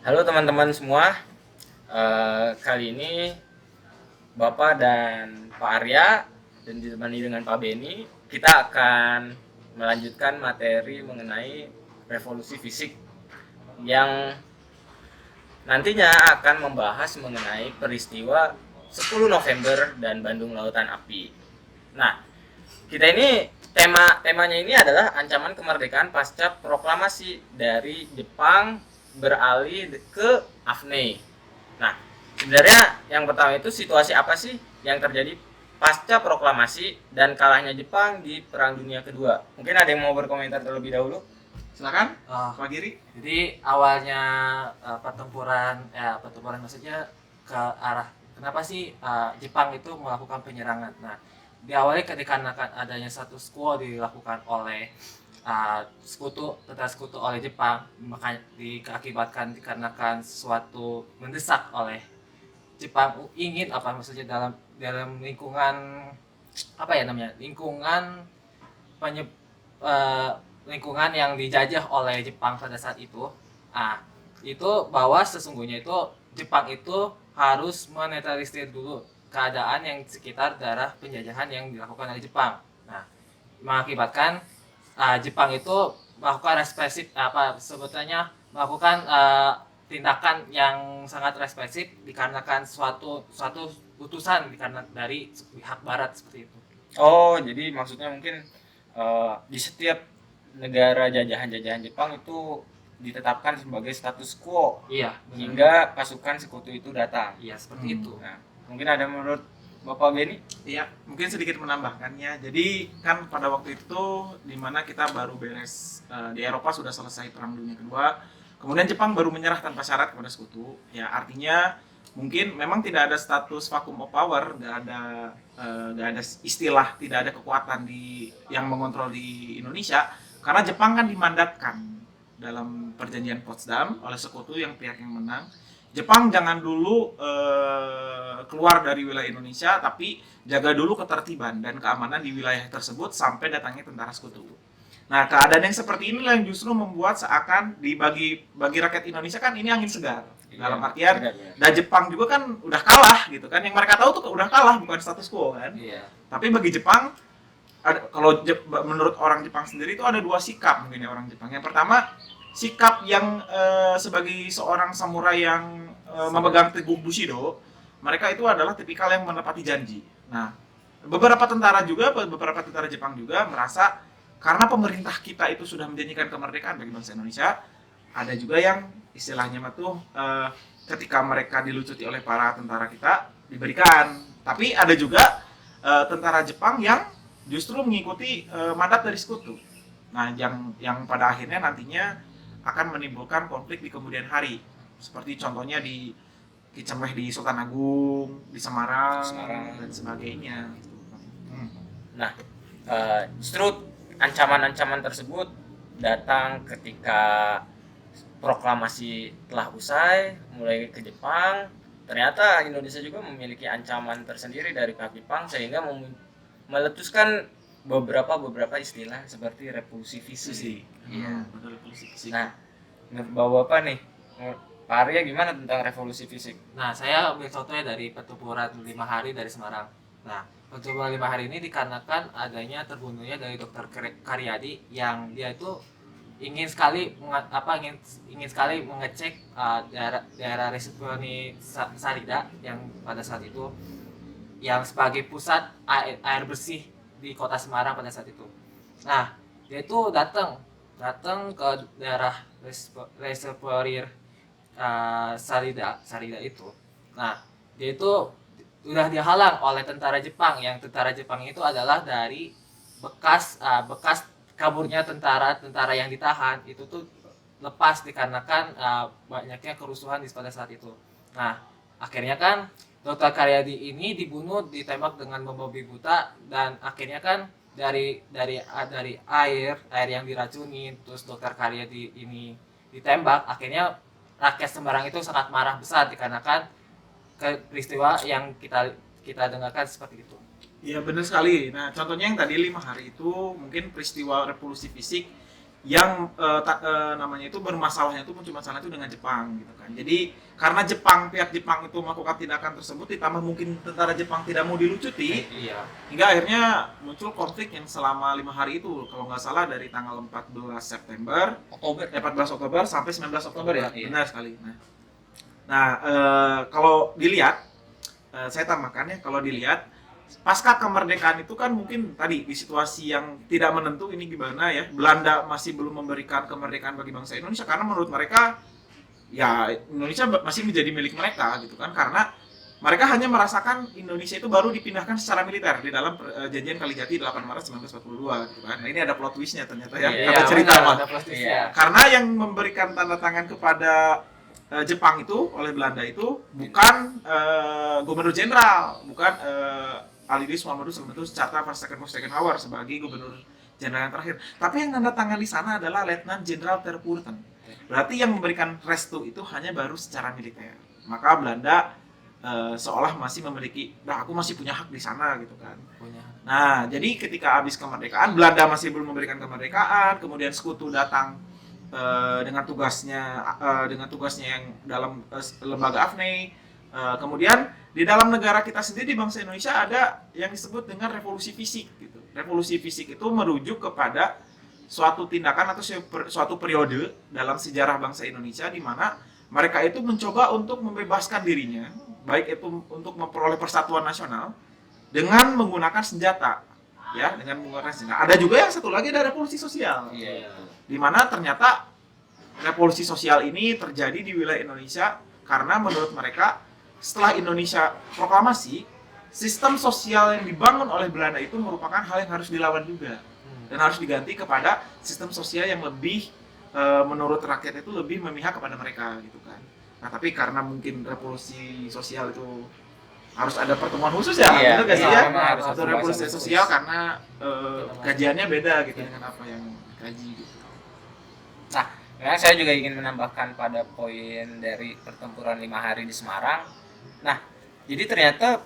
Halo teman-teman semua. Kali ini Bapak dan Pak Arya dan ditemani dengan Pak Beni, kita akan melanjutkan materi mengenai revolusi fisik yang nantinya akan membahas mengenai peristiwa 10 November dan Bandung Lautan Api. Nah, kita ini temanya ini adalah ancaman kemerdekaan pasca proklamasi dari Jepang beralih ke AFNE. Nah, sebenarnya yang pertama itu situasi apa sih yang terjadi pasca proklamasi dan kalahnya Jepang di Perang Dunia Kedua? Mungkin ada yang mau berkomentar terlebih dahulu? Silakan, Oh, Pak Giri. jadi awalnya pertempuran maksudnya ke arah kenapa sih Jepang itu melakukan penyerangan? Nah, diawali dikarenakan adanya status quo dilakukan oleh tentara sekutu oleh Jepang, maka dikakibatkan sesuatu mendesak oleh Jepang ingin apa maksudnya dalam dalam lingkungan apa ya namanya lingkungan penye, eh, lingkungan yang dijajah oleh Jepang pada saat itu, ah itu bahwa sesungguhnya itu Jepang itu harus menetralisir dulu keadaan yang sekitar daerah penjajahan yang dilakukan oleh Jepang. Nah, mengakibatkan Jepang itu melakukan represif apa sebetulnya melakukan tindakan yang sangat represif dikarenakan suatu suatu putusan dikarenakan dari pihak Barat seperti itu. Oh, jadi maksudnya mungkin di setiap negara jajahan-jajahan Jepang itu ditetapkan sebagai status quo Iya, hingga pasukan sekutu itu datang. iya seperti itu. Nah, mungkin ada menurut Bapak Beni? Iya, mungkin sedikit menambahkannya. Jadi kan pada waktu itu di mana kita baru beres di Eropa sudah selesai Perang Dunia Kedua, kemudian Jepang baru menyerah tanpa syarat kepada sekutu. Ya artinya mungkin memang tidak ada status vacuum of power, nggak ada istilah, tidak ada kekuatan yang mengontrol di Indonesia, karena Jepang kan dimandatkan dalam perjanjian Potsdam oleh sekutu yang pihak yang menang. Jepang jangan dulu keluar dari wilayah Indonesia, tapi jaga dulu ketertiban dan keamanan di wilayah tersebut sampai datangnya tentara sekutu. Nah, keadaan yang seperti inilah yang justru membuat seakan bagi rakyat Indonesia kan ini angin segar. Dalam artian, dan Jepang juga kan udah kalah gitu kan. Yang mereka tahu tuh udah kalah, bukan status quo kan. Iya. Tapi bagi Jepang, kalau menurut orang Jepang sendiri itu ada dua sikap mungkin ya orang Jepang. Yang pertama, sikap yang sebagai seorang samurai yang memegang teguh Bushido, mereka itu adalah tipikal yang menepati janji. Nah, beberapa tentara Jepang juga merasa karena pemerintah kita itu sudah menjanjikan kemerdekaan bagi bangsa Indonesia, ada juga yang istilahnya tuh ketika mereka dilucuti oleh para tentara kita diberikan. Tapi ada juga tentara Jepang yang justru mengikuti mandat dari sekutu. Nah, yang pada akhirnya nantinya akan menimbulkan konflik di kemudian hari. Seperti contohnya di Kicemeh di Sultan Agung, di Semarang, dan sebagainya. Nah, justru ancaman-ancaman tersebut datang ketika proklamasi telah usai, mulai ke Jepang. Ternyata Indonesia juga memiliki ancaman tersendiri dari pihak Jepang sehingga meletuskan beberapa istilah seperti revolusi fisik. Iya. Betul, revolusi fisik. Nah, menurut Bapak nih, Pak Arya gimana tentang revolusi fisik? Nah, saya ambil contohnya dari pertempuran 5 hari dari Semarang. Nah, pertempuran 5 hari ini dikarenakan adanya terbunuhnya dari Dokter Karyadi yang dia itu ingin sekali ingin sekali mengecek daerah daerah Resiponi Sarida yang pada saat itu yang sebagai pusat air bersih di kota Semarang pada saat itu. Nah, dia itu datang datang ke daerah reservoir Sarida itu. Nah, dia itu sudah dihalang oleh tentara Jepang yang tentara Jepang itu adalah dari bekas kaburnya tentara yang ditahan itu tuh lepas dikarenakan banyaknya kerusuhan di pada saat itu. Nah, akhirnya kan Dokter Karyadi ini dibunuh ditembak dengan bom babi buta dan akhirnya kan dari air yang diracuni terus Dokter Karyadi ini ditembak akhirnya rakyat Semarang itu sangat marah besar dikarenakan peristiwa yang kita dengarkan seperti itu. Iya benar sekali. Nah contohnya yang tadi 5 hari itu mungkin peristiwa revolusi fisik yang namanya itu bermasalahnya itu muncul masalah itu dengan Jepang gitu kan. Jadi karena pihak Jepang itu melakukan tindakan tersebut, ditambah mungkin tentara Jepang tidak mau dilucuti, Iya. hingga akhirnya muncul konflik yang selama 5 hari itu, kalau nggak salah dari tanggal 14 September, 14 Oktober sampai 19 Oktober ya, Iya. benar sekali. Nah, kalau dilihat, saya tambahkan ya, kalau dilihat pasca kemerdekaan itu kan mungkin tadi di situasi yang tidak menentu ini gimana ya, Belanda masih belum memberikan kemerdekaan bagi bangsa Indonesia karena menurut mereka ya Indonesia masih menjadi milik mereka gitu kan, karena mereka hanya merasakan Indonesia itu baru dipindahkan secara militer di dalam perjanjian Kalijati 8 Maret 1942 gitu kan. Nah, ini ada plot twistnya ternyata ya, Iya, ada cerita benar, mah. ada plastisnya. Iya. Karena yang memberikan tanda tangan kepada Jepang itu oleh Belanda itu bukan gubernur jenderal, bukan Alidis Muhammadu Sukarno Carta Eisenhower sebagai gubernur jenderal yang terakhir. Tapi yang tanda tangan di sana adalah Letnan Jenderal Terpurten. Berarti yang memberikan restu itu hanya baru secara militer. Maka Belanda seolah masih memiliki, aku masih punya hak di sana gitu kan. Punya. Nah, jadi ketika habis kemerdekaan, Belanda masih belum memberikan kemerdekaan, kemudian sekutu datang dengan tugasnya yang dalam lembaga AFNI. Kemudian di dalam negara kita sendiri di bangsa Indonesia ada yang disebut dengan revolusi fisik gitu. Revolusi fisik itu merujuk kepada suatu tindakan atau suatu periode dalam sejarah bangsa Indonesia di mana mereka itu mencoba untuk membebaskan dirinya, baik itu untuk memperoleh persatuan nasional dengan menggunakan senjata, ya, dengan menggunakan senjata. Ada juga yang satu lagi, ada revolusi sosial. Iya. Di mana ternyata revolusi sosial ini terjadi di wilayah Indonesia karena menurut mereka setelah Indonesia proklamasi, sistem sosial yang dibangun oleh Belanda itu merupakan hal yang harus dilawan juga dan harus diganti kepada sistem sosial yang lebih menurut rakyat itu lebih memihak kepada mereka gitu kan. Nah, tapi karena mungkin revolusi sosial itu harus ada pertemuan khusus ya, Iya, betul gak sih iya, ya? memang harus Atau ada revolusi pembahasan sosial khusus. karena kajiannya beda gitu dengan apa yang dikaji gitu. Nah, memang saya juga ingin menambahkan pada poin dari pertempuran 5 hari di Semarang. Nah, jadi ternyata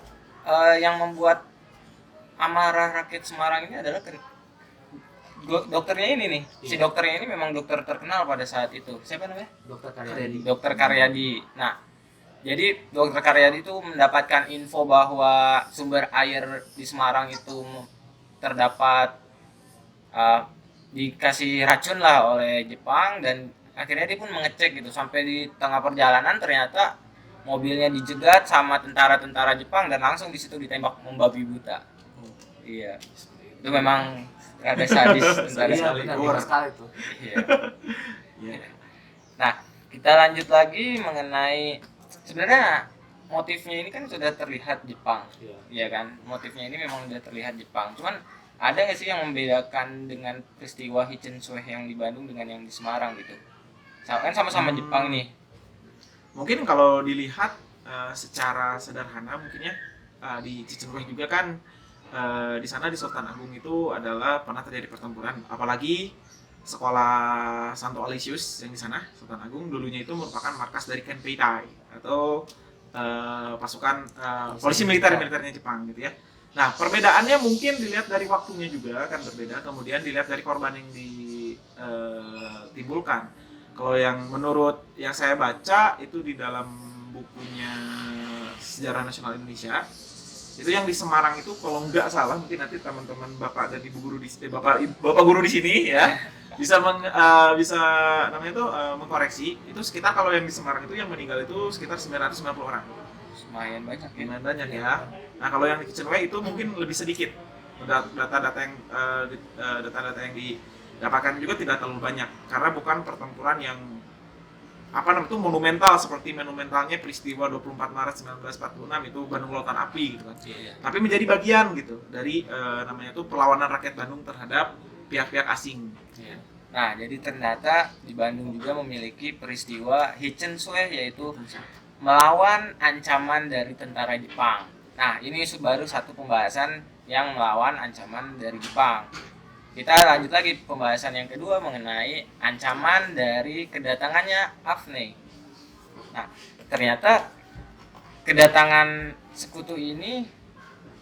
yang membuat amarah rakyat Semarang ini adalah dokternya ini nih. Si dokternya ini memang dokter terkenal pada saat itu. Siapa namanya? Dokter Karyadi. Dokter Karyadi. Nah, jadi Dokter Karyadi itu mendapatkan info bahwa sumber air di Semarang itu terdapat dikasih racun lah oleh Jepang, dan akhirnya dia pun mengecek gitu. Sampai di tengah perjalanan ternyata mobilnya dijegat sama tentara-tentara Jepang dan langsung di situ ditembak membabi buta. Iya. Itu memang rada sadis tentara Iya, sekali. benar, benar sekali tuh. Iya. Iya. Nah, kita lanjut lagi mengenai sebenarnya motifnya ini kan sudah terlihat Jepang, Iya. ya kan? Motifnya ini memang sudah terlihat Jepang. Cuman ada nggak sih yang membedakan dengan peristiwa Hichensue yang di Bandung dengan yang di Semarang gitu? Kan sama-sama Jepang nih. Mungkin kalau dilihat secara sederhana mungkin ya, di Cicenweh juga kan di sana di Sultan Agung itu adalah pernah terjadi pertempuran, apalagi sekolah Santo Aloysius yang di sana Sultan Agung dulunya itu merupakan markas dari Kenpeitai atau pasukan polisi militernya Jepang gitu ya. Nah, perbedaannya mungkin dilihat dari waktunya juga kan berbeda, kemudian dilihat dari korban yang ditimbulkan. Kalau yang menurut yang saya baca itu di dalam bukunya Sejarah Nasional Indonesia, itu yang di Semarang itu kalau nggak salah, mungkin nanti teman-teman bapak dan ibu guru bapak guru di sini ya bisa bisa namanya itu mengkoreksi, itu sekitar kalau yang di Semarang itu yang meninggal itu sekitar 990 orang. Lumayan banyak ya. Lumayan banyak ya. Nah, kalau yang di Cicenweh itu mungkin lebih sedikit. Data-data yang didapatkan juga tidak terlalu banyak karena bukan pertempuran yang itu monumental seperti monumentalnya peristiwa 24 Maret 1946 itu Bandung Lautan Api gitu kan. Iya. Tapi menjadi bagian gitu dari namanya itu perlawanan rakyat Bandung terhadap pihak-pihak asing. Iya. Nah, jadi ternyata di Bandung juga memiliki peristiwa Hichensue, yaitu melawan ancaman dari tentara Jepang. Nah, ini baru satu pembahasan yang melawan ancaman dari Jepang. Kita lanjut lagi pembahasan yang kedua mengenai ancaman dari kedatangannya AFNI. Nah, ternyata kedatangan sekutu ini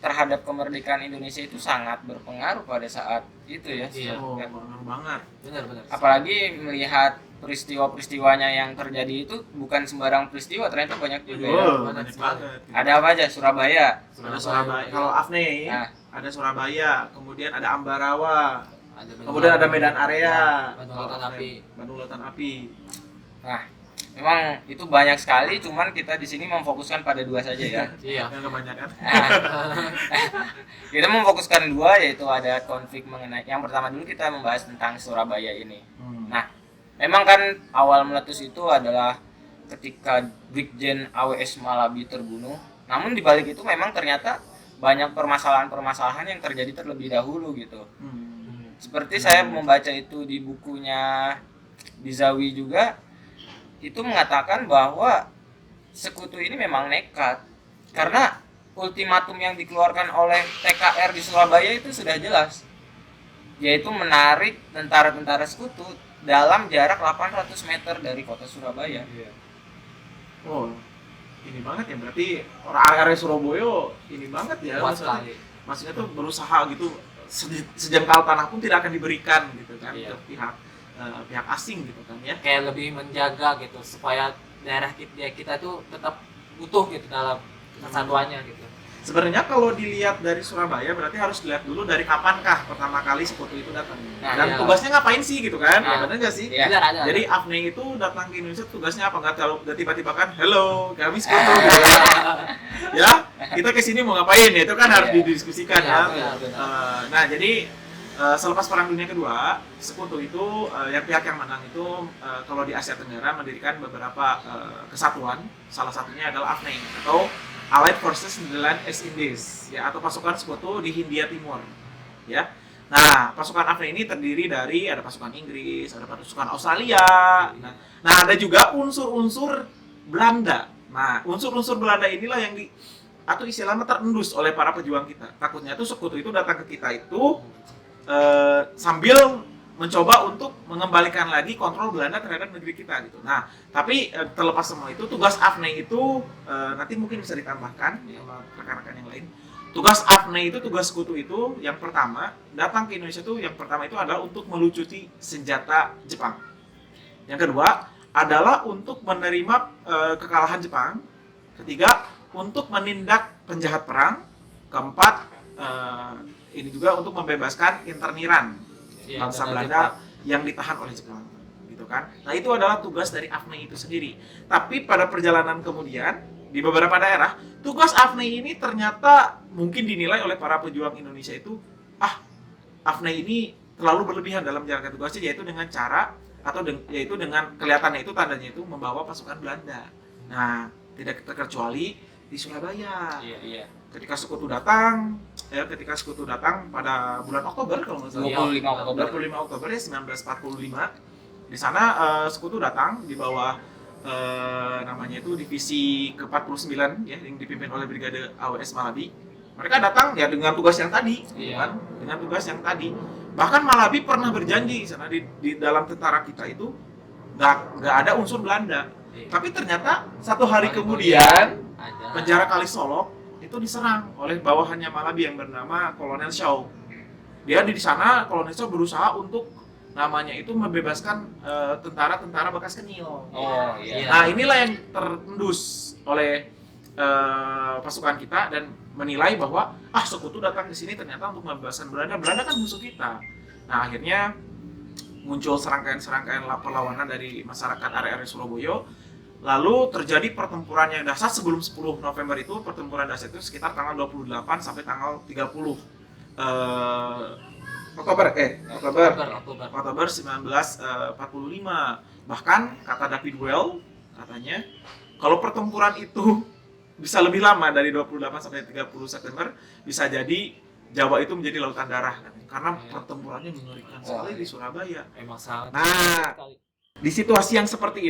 terhadap kemerdekaan Indonesia itu sangat berpengaruh pada saat itu ya. Iya. Oh, benar banget. Benar. Apalagi melihat peristiwa-peristiwanya yang terjadi itu bukan sembarang peristiwa, ternyata banyak juga ya. Oh, banyak banyak sekali. banget. Ada apa aja? Surabaya. Ada Surabaya. Kalau Afne, Nah. ada Surabaya, kemudian ada Ambarawa, Ada kemudian ada Medan Area, Bandung Lautan Api. Bandung Lautan Api. Nah, memang itu banyak sekali, cuman kita di sini memfokuskan pada 2 saja ya. Iya. Yang kebanyakan. Nah, kita memfokuskan 2, yaitu ada konflik mengenai yang pertama dulu kita membahas tentang Surabaya ini. Nah, memang kan awal meletus itu adalah ketika Brigjen AWS Malabi terbunuh. Namun di balik itu memang ternyata banyak permasalahan-permasalahan yang terjadi terlebih dahulu gitu. Seperti saya membaca itu di bukunya Bizawi juga, itu mengatakan bahwa sekutu ini memang nekat. Karena ultimatum yang dikeluarkan oleh TKR di Surabaya itu sudah jelas, yaitu menarik tentara-tentara sekutu dalam jarak 800 meter dari kota Surabaya. Oh, ini banget ya, berarti orang area Surabaya ini banget ya. Kuat sekali. Maksudnya tuh berusaha gitu, sejengkal tanah pun tidak akan diberikan gitu kan Iya. ke pihak asing gitu kan ya. Kayak lebih menjaga gitu supaya daerah kita tuh tetap utuh gitu dalam kesatuannya gitu. Sebenarnya kalau dilihat dari Surabaya berarti harus dilihat dulu dari kapankah pertama kali sekutu itu datang. Nah, Dan iya. tugasnya ngapain sih gitu kan? Nah, Benar nggak sih? iya. Benar, ada. Jadi Afne itu datang ke Indonesia tugasnya apa? Nggak tiba-tiba kan, hello kami sekutu. Ya, kita kesini mau ngapain ya? Itu kan harus Iya. didiskusikan Iya, ya. benar. Nah jadi selepas Perang Dunia Kedua, sekutu itu yang pihak yang menang itu kalau di Asia Tenggara mendirikan beberapa kesatuan. Salah satunya adalah AFNE atau Allied Forces Netherlands East Indies, ya, atau pasukan sekutu di Hindia Timur, ya. Nah, pasukan AFNE ini terdiri dari ada pasukan Inggris, ada pasukan Australia, nah ada juga unsur-unsur Belanda. Nah, unsur-unsur Belanda inilah yang atau istilahnya terendus oleh para pejuang kita. Takutnya tuh sekutu itu datang ke kita itu sambil mencoba untuk mengembalikan lagi kontrol Belanda terhadap negeri kita gitu. Nah, tapi terlepas semua itu, tugas AFNE itu nanti mungkin bisa ditambahkan sama rekan-rekan yang lain. Tugas AFNE itu, tugas sekutu itu, yang pertama datang ke Indonesia itu, yang pertama itu adalah untuk melucuti senjata Jepang. Yang kedua adalah untuk menerima kekalahan Jepang. Ketiga, untuk menindak penjahat perang. Keempat, ini juga untuk membebaskan interniran bangsa Belanda yang ditahan oleh Jepang, gitu kan. Nah, itu adalah tugas dari AFNE itu sendiri. Tapi pada perjalanan kemudian di beberapa daerah, tugas AFNE ini ternyata mungkin dinilai oleh para pejuang Indonesia itu, AFNE ini terlalu berlebihan dalam menjalankan tugasnya, yaitu dengan cara atau yaitu dengan kelihatannya itu tandanya itu membawa pasukan Belanda. Nah, tidak terkecuali di Surabaya. Iya. Ketika sekutu datang pada bulan Oktober kalau nggak salah. 25 Oktober. 25 Oktober ya 1945. Di sana sekutu datang di bawah namanya itu divisi ke-49 ya, yang dipimpin oleh Brigade AWS Malabi. Mereka datang ya dengan tugas yang tadi, Iya. kan? Dengan tugas yang tadi. Bahkan Malabi pernah berjanji di sana di dalam tentara kita itu nggak ada unsur Belanda. Iya. Tapi ternyata satu hari kemudian ada. penjara Kalisolok itu diserang oleh bawahannya Malabi yang bernama Kolonel Shaw. Dia di sana, Kolonel Shaw berusaha untuk namanya itu membebaskan tentara-tentara bekas Kenil. Oh, iya. Nah, inilah yang terendus oleh pasukan kita dan menilai bahwa sekutu datang ke sini ternyata untuk membebaskan Belanda. Belanda kan musuh kita. Nah, akhirnya muncul serangkaian perlawanan dari masyarakat area Surabaya. Lalu terjadi pertempuran yang dahsyat sebelum 10 November itu, pertempuran dahsyat itu sekitar tanggal 28 sampai tanggal 30 Oktober 1945. Bahkan kata David Well katanya kalau pertempuran itu bisa lebih lama dari 28 sampai 30 September, bisa jadi Jawa itu menjadi lautan darah karena pertempurannya mengerikan sekali di Surabaya. Emang sangat. Nah, di situasi yang seperti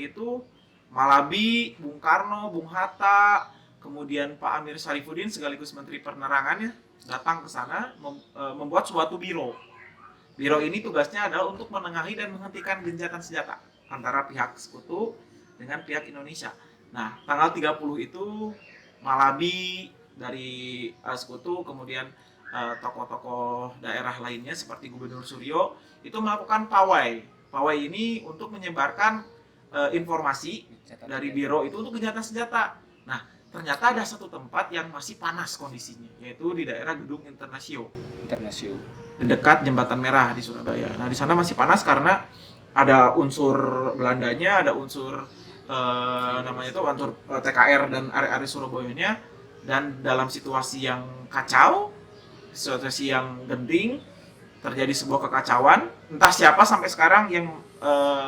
itu, Malabi, Bung Karno, Bung Hatta, kemudian Pak Amir Syarifuddin sekaligus Menteri Penerangannya datang ke sana membuat suatu biro. Biro ini tugasnya adalah untuk menengahi dan menghentikan gencatan senjata antara pihak sekutu dengan pihak Indonesia. Nah, tanggal 30 itu Malabi, dari Sekutu, kemudian tokoh-tokoh daerah lainnya seperti Gubernur Suryo itu melakukan pawai. Pawai ini untuk menyebarkan informasi dari biro itu untuk gencatan senjata. Nah, ternyata ada satu tempat yang masih panas kondisinya, yaitu di daerah Gedung Internasio, di dekat Jembatan Merah di Surabaya. Nah, di sana masih panas karena ada unsur Belandanya, ada unsur namanya itu unsur TKR dan area-area Surabayanya, dan dalam situasi yang kacau, situasi yang genting, terjadi sebuah kekacauan. Entah siapa sampai sekarang yang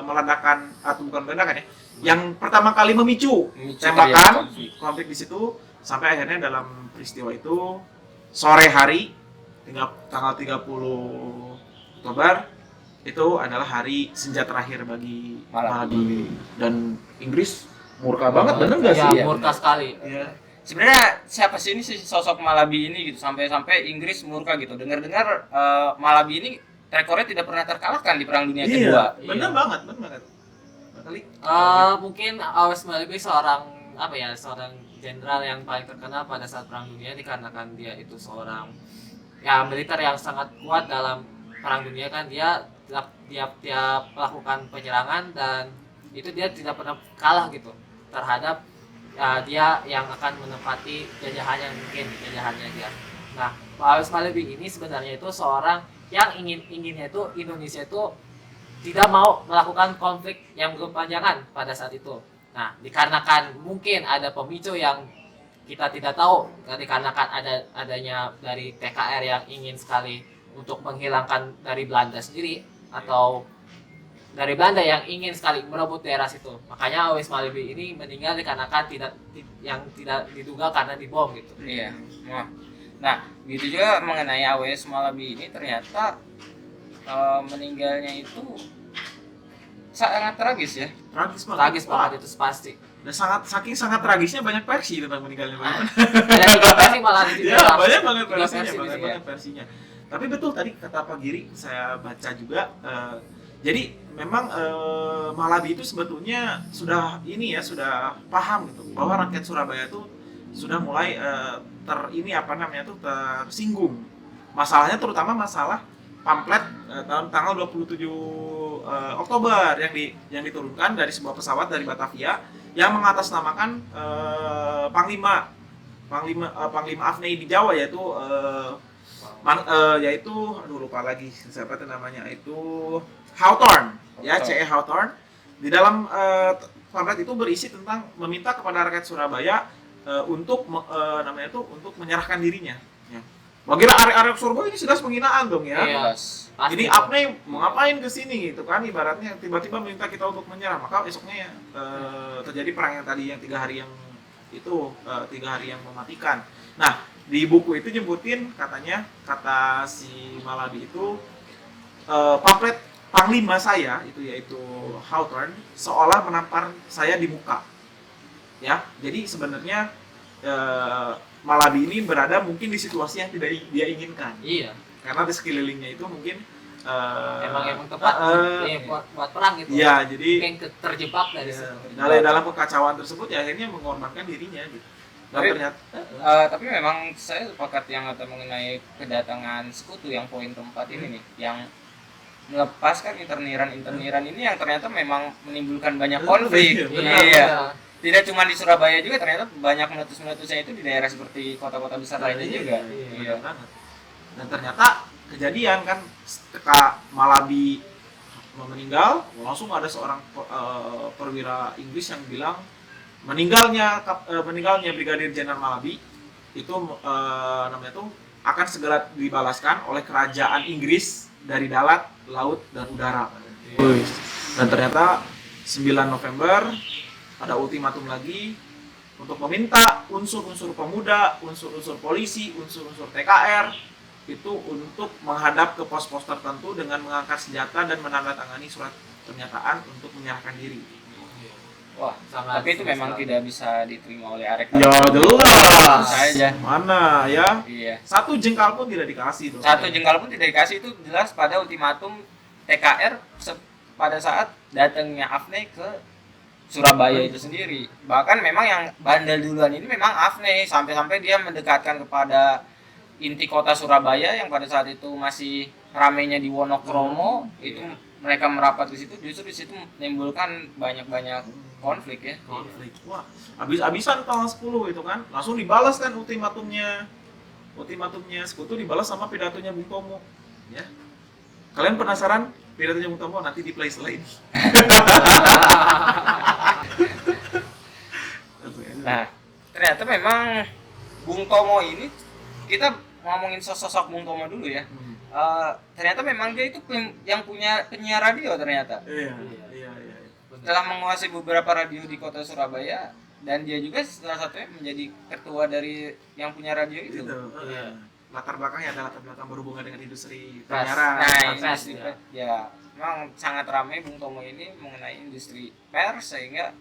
meledakan, atau bukan meledakan ya, yang pertama kali memicu tembakan konflik di situ, sampai akhirnya dalam peristiwa itu sore hari tanggal 30 Oktober itu adalah hari senja terakhir bagi Malabi. Dan Inggris murka banget, bener nggak sih? Ya, murka sekali. Ya. Sebenarnya siapa sih ini sosok Malabi ini gitu, sampai Inggris murka gitu. Dengar-dengar Malabi ini rekornya tidak pernah terkalahkan di Perang Dunia Kedua. Bener banget, bener banget. Kali. Mungkin Awes Malabi seorang seorang jenderal yang paling terkenal pada saat Perang Dunia, dikarenakan dia itu seorang militer yang sangat kuat dalam Perang Dunia. Kan dia tiap melakukan penyerangan, dan itu dia tidak pernah kalah gitu terhadap dia yang akan menempati jajahannya dia. Nah, Pak Awes Malabi ini sebenarnya itu seorang yang inginnya itu Indonesia itu tidak mau melakukan konflik yang berkepanjangan pada saat itu. Nah, dikarenakan mungkin ada pemicu yang kita tidak tahu, dikarenakan adanya dari TKR yang ingin sekali untuk menghilangkan dari Belanda sendiri, atau dari Belanda yang ingin sekali merebut daerah situ. Makanya Awes Malabi ini meninggal dikarenakan tidak diduga karena dibom gitu. Iya. Nah, gitu juga mengenai Awes Malabi ini, ternyata meninggalnya itu sangat tragis ya. Tragis banget itu pasti. Dan saking sangat tragisnya banyak versi tentang meninggalnya. Ada 3 versi malah di situ. Ya, banyak banget Tiga versinya, versi banyak versinya. Tapi betul tadi kata Pak Giri, saya baca juga. Jadi memang Malabi itu sebetulnya sudah paham gitu bahwa rakyat Surabaya itu sudah mulai tersinggung. Masalahnya terutama masalah pamflet tanggal 27 Oktober yang diturunkan dari sebuah pesawat dari Batavia yang mengatasnamakan Panglima AFNI di Jawa, yaitu lupa lagi siapa itu namanya, itu Hawthorne, ya, C.E. Hawthorne. Di dalam pamflet itu berisi tentang meminta kepada rakyat Surabaya untuk menyerahkan dirinya. Ya. Bagi area Surabaya ini sudah penghinaan dong ya. Yes, Jadi APNI mau ngapain ke sini gitu kan, ibaratnya tiba-tiba minta kita untuk menyerah, maka esoknya terjadi perang yang tadi yang 3 hari yang itu 3 hari yang mematikan. Nah, di buku itu nyebutin katanya, kata si Malabi itu pamflet panglima saya itu yaitu Hawthorne seolah menampar saya di muka. Ya, jadi sebenarnya Malabi ini berada mungkin di situasi yang tidak dia inginkan. Iya. Karena di sekelilingnya itu mungkin emang tepat buat perang gitu. Iya, jadi mungkin terjebak dari situ. dalam kekacauan tersebut ya akhirnya mengorbankan dirinya gitu. Tapi memang saya sepakat yang kata mengenai kedatangan Sekutu yang poin keempat ini nih, yang melepaskan interniran ini yang ternyata memang menimbulkan banyak konflik. Iya. Tidak cuma di Surabaya juga, ternyata banyak meletus-meletusnya itu di daerah seperti kota-kota besar lainnya juga. Iya. Dan ternyata kejadian kan ketika Malabi meninggal, langsung ada seorang perwira Inggris yang bilang meninggalnya Brigadir Jenderal Malabi itu akan segera dibalaskan oleh kerajaan Inggris dari darat, laut, dan udara. Dan ternyata 9 November ada ultimatum lagi untuk meminta unsur-unsur pemuda, unsur-unsur polisi, unsur-unsur TKR itu untuk menghadap ke pos-pos tertentu dengan mengangkat senjata dan menandatangani surat pernyataan untuk menyerahkan diri. Wah, tapi itu memang tidak bisa diterima oleh Arek. Ya jelas. Saja. Mana ya? Iya. Satu jengkal pun tidak dikasih dong. Satu jengkal pun tidak dikasih, itu jelas pada ultimatum TKR pada saat datangnya AFNI ke Surabaya itu sendiri. Bahkan memang yang bandel duluan ini memang Afne, sampai-sampai dia mendekatkan kepada inti kota Surabaya yang pada saat itu masih ramainya di Wonokromo. Itu mereka merapat di situ, justru di situ menimbulkan banyak-banyak konflik ya. Konflik. Wah, habis-habisan tanggal 10 itu kan. Langsung dibalas kan ultimatumnya. Ultimatumnya Sekutu dibalas sama pidatonya Bung Tomo. Ya. Kalian penasaran pidatonya Bung Tomo? Nanti di play setelah ini. Nah, ternyata memang Bung Tomo ini, kita ngomongin sosok Bung Tomo dulu ya. Ternyata memang dia itu yang punya penyiar radio ternyata. Iya. Telah menguasai beberapa radio di kota Surabaya, dan dia juga salah satunya menjadi ketua dari yang punya radio itu. Iya. Latar belakangnya ada latar belakang berhubungan dengan industri Pers. penyiaran. Nah, Pers, industri ya. pers, ya memang sangat ramai Bung Tomo ini mengenai industri pers, sehingga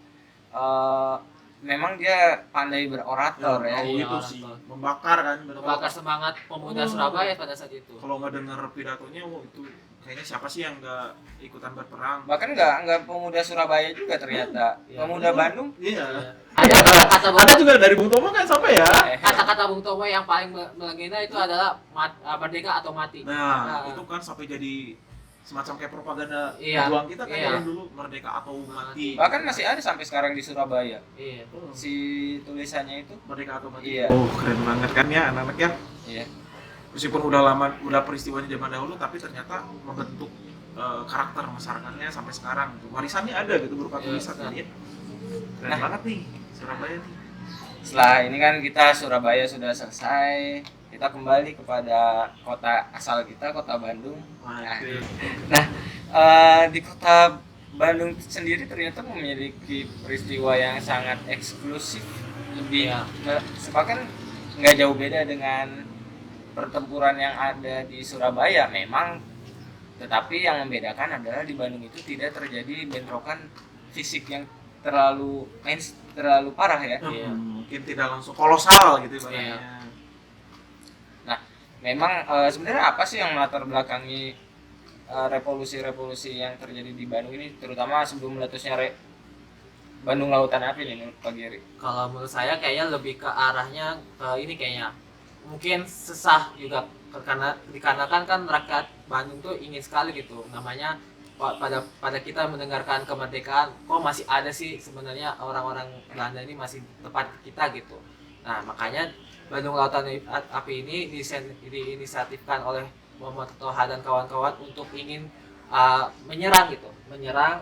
memang dia pandai berorator ya. Iya, itu orang sih tua. membakar kan, Membakar semangat pemuda Surabaya pada saat itu. Kalau nggak denger pidatonya, itu kayaknya siapa sih yang nggak ikutan berperang? Bahkan nggak pemuda Surabaya juga ternyata, Iya. pemuda Bandung. Iya. Ada kata-kata Ada juga dari Bung Tomo kan sampai ya. kata-kata Bung Tomo yang paling melegenda itu adalah merdeka atau mati. Nah, itu kan sampai jadi semacam kayak propaganda Iya. pejuang kita kan Iya. zaman dulu, merdeka atau mati. Bahkan masih ada sampai sekarang di Surabaya Iya. si tulisannya itu. Merdeka atau mati. Iya. Oh, keren banget kan ya anak-anak ya. Iya. Meskipun udah lama, udah peristiwanya zaman dahulu, tapi ternyata membentuk karakter masyarakatnya sampai sekarang. Warisannya ada gitu berupa Iya, tulisan benar. ya. Keren Nah. banget nih Surabaya nih. Setelah ini kan kita Surabaya sudah selesai, kita kembali kepada kota asal kita, kota Bandung. Waduh. Di kota Bandung sendiri ternyata memiliki peristiwa yang sangat eksklusif, lebih Iya. bahkan nggak jauh beda dengan pertempuran yang ada di Surabaya memang, tetapi yang membedakan adalah di Bandung itu tidak terjadi bentrokan fisik yang terlalu parah ya. Iya. Mungkin tidak langsung kolosal gitu ibaratnya. Memang sebenarnya apa sih yang melatar belakangi revolusi-revolusi yang terjadi di Bandung ini, terutama sebelum meletusnya Bandung Lautan Api nih menurut Pak Giri? Kalau menurut saya kayaknya lebih ke arahnya ke ini kayaknya. Mungkin sesah juga karena dikarenakan kan rakyat Bandung tuh ingin sekali gitu namanya pada kita mendengarkan kemerdekaan, kok masih ada sih sebenarnya orang-orang Belanda ini masih tepat kita gitu. Nah, makanya Bandung Lautan Api ini diinisiatifkan oleh Muhammad Toha dan kawan-kawan untuk ingin menyerang gitu, menyerang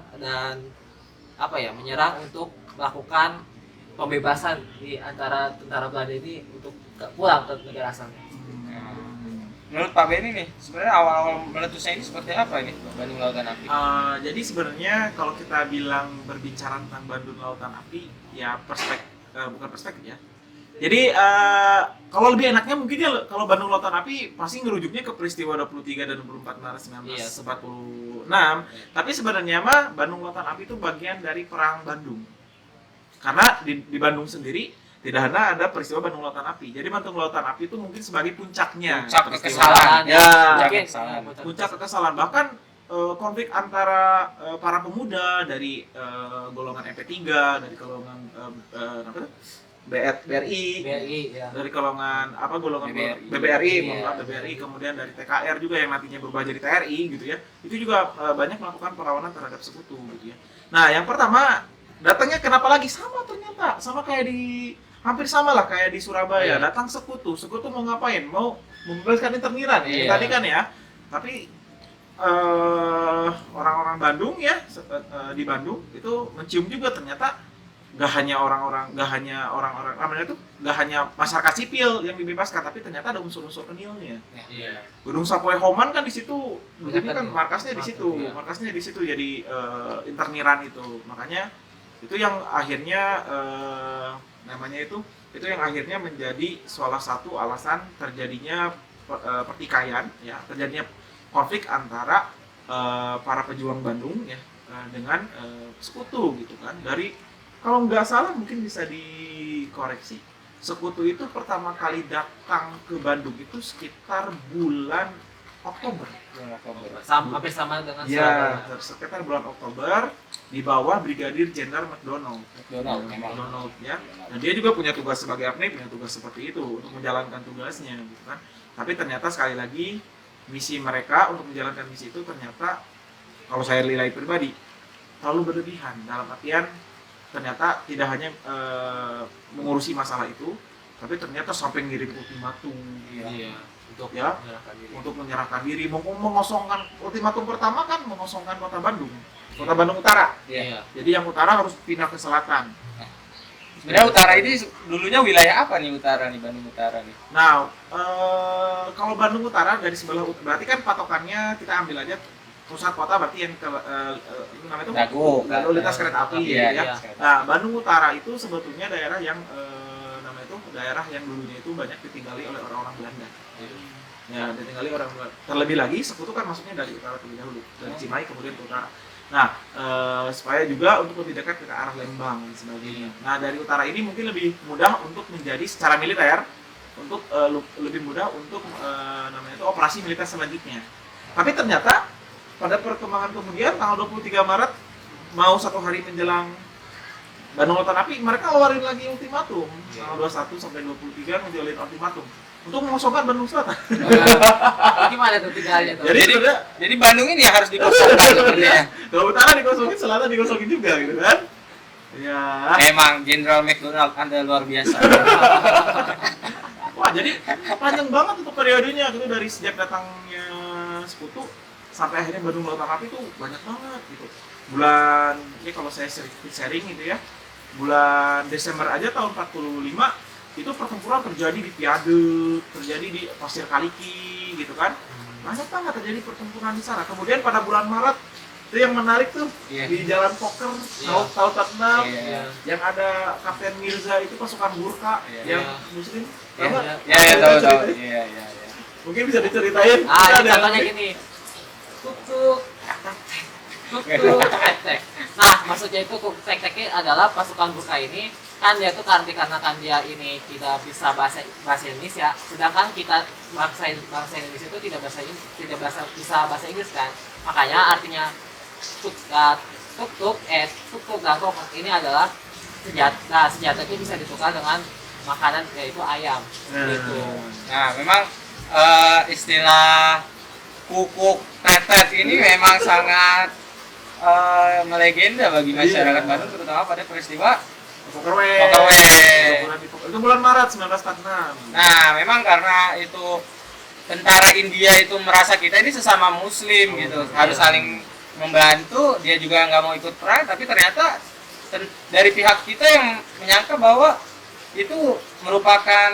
untuk melakukan pembebasan di antara tentara Belanda ini untuk pulang ke negara asalnya. Menurut Pak Benny nih, sebenarnya awal-awal meletusnya ini seperti apa ini Bandung Lautan Api? Jadi sebenarnya kalau kita bilang berbicara tentang Bandung Lautan Api, ya bukan perspektif ya. Jadi kalau lebih enaknya mungkin ya kalau Bandung Lautan Api pasti ngerujuknya ke peristiwa 23 dan 24 Maret 1946. Tapi sebenarnya mah Bandung Lautan Api itu bagian dari perang Bandung. Karena di Bandung sendiri tidak hanya ada peristiwa Bandung Lautan Api. Jadi Bandung Lautan Api itu mungkin sebagai puncaknya. Puncak peristiwa. kekesalan. Ya, Mungkin, puncak kekesalan. Bahkan konflik antara para pemuda dari golongan MP3, dari golongan BRI, ya. dari golongan golongan BBRI. BBRI, Iya. BBRI, kemudian dari TKR juga yang nantinya berubah jadi TRI gitu ya. Itu juga banyak melakukan perlawanan terhadap sekutu gitu ya. Nah, yang pertama datangnya kenapa lagi sama ternyata sama kayak hampir sama lah kayak di Surabaya. Iya. Datang sekutu mau ngapain? Mau membebaskan interniran ya Iya. tadi kan ya. Tapi orang-orang Bandung ya di Bandung itu mencium juga ternyata nggak hanya masyarakat sipil yang dibebaskan, tapi ternyata ada unsur-unsur penilnya. Iya. Gunung Sapoe Homan kan di situ, dulunya kan Iya. markasnya di situ, Iya. jadi interniran itu. Makanya itu yang akhirnya itu yang akhirnya menjadi salah satu alasan terjadinya pertikaian ya, terjadinya konflik antara para pejuang Bandung ya dengan sekutu gitu kan. Dari kalau nggak salah mungkin bisa dikoreksi, sekutu itu pertama kali datang ke Bandung itu sekitar bulan Oktober. Hampir sama dengan Ya, Surabaya. sekitar bulan Oktober di bawah Brigadir Jenderal McDonald. Memang. Ya. Dan dia juga punya tugas sebagai APNI, punya tugas seperti itu untuk menjalankan tugasnya gitu kan. Tapi ternyata sekali lagi misi mereka untuk menjalankan misi itu ternyata kalau saya nilai pribadi terlalu berlebihan, dalam artian ternyata tidak hanya mengurusi masalah itu, tapi ternyata sampai ngirim ultimatum Iya. Untuk Ya. menyerahkan diri. untuk menyerahkan diri, mengosongkan. Ultimatum pertama kan mengosongkan kota Bandung Utara. Iya. Jadi yang utara harus pindah ke selatan. Sebenarnya utara ini dulunya wilayah apa nih utara nih, Bandung Utara nih? Nah, kalau Bandung Utara dari sebelah berarti kan patokannya kita ambil aja pusat kota, berarti yang ke namanya itu Dago. lalu lintas kereta api Iya, ya. iya. Nah, Bandung Utara itu sebetulnya daerah yang namanya itu daerah yang dulunya itu banyak ditinggali oleh orang-orang Belanda. Ya, ditinggali orang Belanda. Terlebih lagi Sekutu kan masuknya dari utara terlebih dahulu, dari Cimahi kemudian ke utara. Nah, supaya juga untuk lebih dekat ke arah Lembang dan sebagainya. Nah, dari utara ini mungkin lebih mudah untuk menjadi secara militer, untuk lebih mudah untuk namanya itu operasi militer selanjutnya. Tapi ternyata pada perkembangan kemudian tanggal 23 Maret mau 1 hari menjelang Bandung Lautan Api, mereka ngeluarin lagi ultimatum. Tanggal 21 sampai 23 ngeluarin ultimatum untuk mengosongkan Bandung Selatan. Gimana tuh tinggalnya tuh? Jadi sebenarnya Jadi Bandung ini harus dikosongkan sebenarnya. kalau utara dikosongin, selatan dikosongin juga gitu kan. Ya. Emang Jenderal McDonald Anda luar biasa. Wah, jadi panjang banget untuk periodenya gitu, dari sejak datangnya Sekutu sampai akhirnya Bandung Lautan Api itu banyak banget gitu. Bulan ini kalau saya sharing gitu ya, bulan Desember aja tahun 45 itu pertempuran terjadi di Piade, terjadi di Pasir Kaliki gitu kan. Banyak banget terjadi pertempuran di sana. Kemudian pada bulan Maret itu yang menarik tuh Iya. di Jalan Poker, Iya. tahun 46 Iya. yang ada Kapten Mirza itu pasukan Gurkha Iya. yang muslim. Iya, Tahu nggak? ya, ya, tahu, tahu. Ceritain. Iya, iya, iya. Mungkin bisa diceritain. Ah, Kita ini ada- contohnya gini. Tuk-tuk, tuk-tuk, tek-tek. Nah, maksudnya itu tek-teknya adalah pasukan Gurkha ini kan dia tuh dikarenakan dia ini tidak bisa bahasa Indonesia, sedangkan kita bangsa Indonesia itu tidak bisa bahasa Inggris kan. Makanya artinya tuk-tuk dan kokok ini adalah senjata. Senjata itu bisa ditukar dengan makanan yaitu ayam. Gitu. Nah, memang istilah kukuk tetet ini memang sangat melegenda bagi masyarakat Iya. Bandung, terutama pada peristiwa Pokerwe. Pokerwe. Itu bulan Maret 1946. Nah, memang karena itu tentara India itu merasa kita ini sesama Muslim gitu, harus saling membantu. Dia juga nggak mau ikut perang, tapi ternyata dari pihak kita yang menyangka bahwa itu merupakan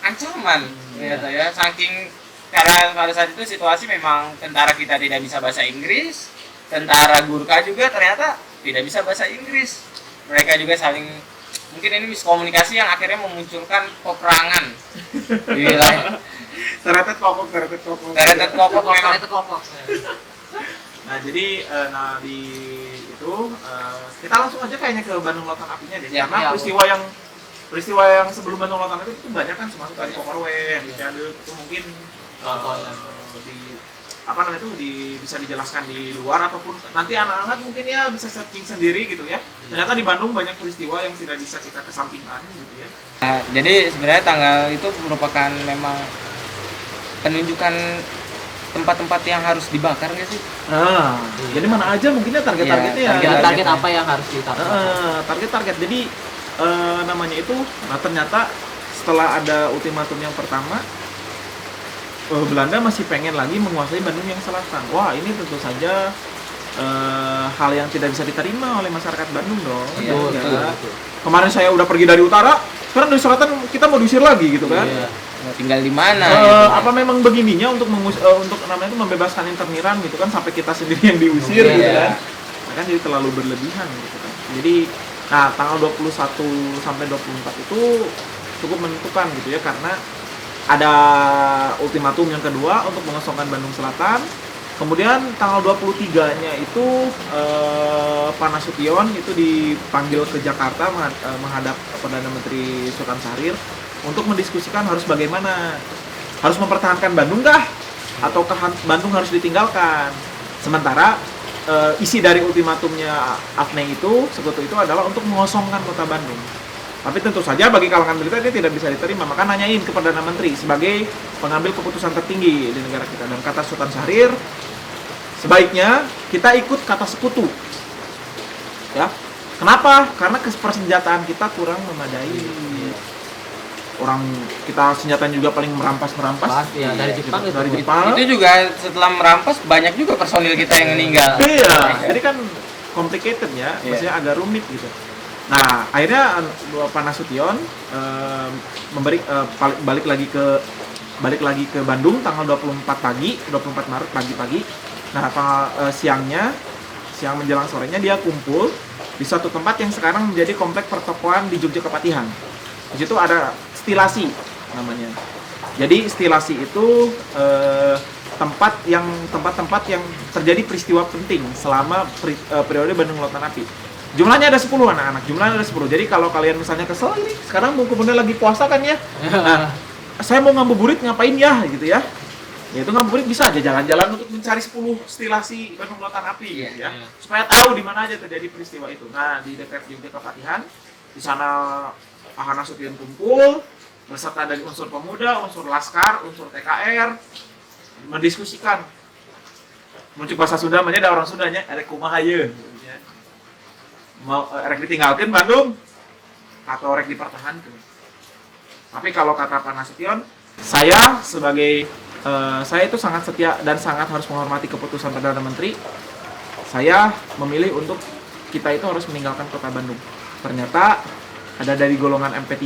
ancaman, ternyata ya. Saking karena pada saat itu situasi memang tentara kita tidak bisa bahasa Inggris, tentara Gurkha juga ternyata tidak bisa bahasa Inggris. Mereka juga saling, mungkin ini miskomunikasi yang akhirnya memunculkan peperangan di wilayah. Teretet kokok. Teretet kokok Kokok memang. itu kokok. Nah, jadi di itu kita langsung aja kayaknya ke Bandung Lautan Apinya deh. Ya, Karena ya, peristiwa yang sebelum Bandung Lautan Api itu banyak kan, termasuk dari Pokerwe, di Piade itu mungkin Contohnya. bisa dijelaskan di luar, ataupun nanti anak-anak mungkin ya bisa searching sendiri gitu ya. Ternyata di Bandung banyak peristiwa yang tidak bisa kita kesampingkan gitu ya. Nah, jadi sebenarnya tanggal itu merupakan memang penunjukan tempat-tempat yang harus dibakar nggak sih? Nah, jadi mana aja mungkinnya target-targetnya Iya, ya. Target apa yang harus ditangkap? Target-target. Jadi namanya itu, nah ternyata setelah ada ultimatum yang pertama, Belanda masih pengen lagi menguasai Bandung yang selatan. Wah, ini tentu saja hal yang tidak bisa diterima oleh masyarakat Bandung dong. Iya, Ya. Betul. Kemarin saya udah pergi dari utara, sekarang dari selatan kita mau diusir lagi gitu kan? Iya. Mau tinggal di mana? Apa memang begininya untuk untuk namanya itu membebaskan interniran gitu kan, sampai kita sendiri yang diusir Iya. gitu kan? Nah, kan jadi terlalu berlebihan gitu kan. Jadi nah tanggal 21 sampai 24 itu cukup menentukan gitu ya, karena ada ultimatum yang kedua untuk mengosongkan Bandung Selatan. Kemudian tanggal 23-nya itu Pak Nasution itu dipanggil ke Jakarta menghadap Perdana Menteri Sultan Syahrir untuk mendiskusikan harus bagaimana, harus mempertahankan Bandung kah ataukah Bandung harus ditinggalkan. Sementara isi dari ultimatumnya AFNE itu, Sekutu itu adalah untuk mengosongkan kota Bandung. Tapi tentu saja bagi kalangan militer ini tidak bisa diterima, maka nanyain ke Perdana Menteri sebagai pengambil keputusan tertinggi di negara kita. Dan kata Sultan Syahrir, sebaiknya kita ikut kata Sekutu. Ya, kenapa? Karena persenjataan kita kurang memadai. Orang kita senjatanya juga paling merampas. Ya, dari Jepang itu. Dari Jepang. Itu juga setelah merampas banyak juga personil kita yang meninggal. Iya, jadi kan complicated ya, maksudnya agak rumit gitu. Nah, akhirnya Pak Nasution balik lagi ke Bandung tanggal 24 Maret pagi-pagi. Nah, siang menjelang sorenya dia kumpul di suatu tempat yang sekarang menjadi komplek pertokoan di Jogja Kepatihan. Di situ ada stilasi namanya. Jadi stilasi itu tempat-tempat yang terjadi peristiwa penting selama periode Bandung Lautan Api. Jumlahnya ada 10 anak-anak. Jadi kalau kalian misalnya kesel ini sekarang mau kemudian lagi puasa kan ya. Nah, saya mau ngabuburit ngapain ya gitu ya. Ya itu ngabuburit bisa aja jalan-jalan untuk mencari 10 stilasi Bandung Lautan Api gitu ya. Supaya tahu di mana aja terjadi peristiwa itu. Nah, di dekat Jogja Kepatihan di sana Pak Nasution kumpul beserta dari unsur pemuda, unsur laskar, unsur TKR mendiskusikan. Muncul bahasa Sunda, ada orang Sundanya, ada kumaha yeun. Mau rek ditinggalkan Bandung atau rek dipertahankan. Tapi kalau kata Pak Nasution, saya itu sangat setia dan sangat harus menghormati keputusan Perdana Menteri. Saya memilih untuk kita itu harus meninggalkan kota Bandung. Ternyata ada dari golongan MP3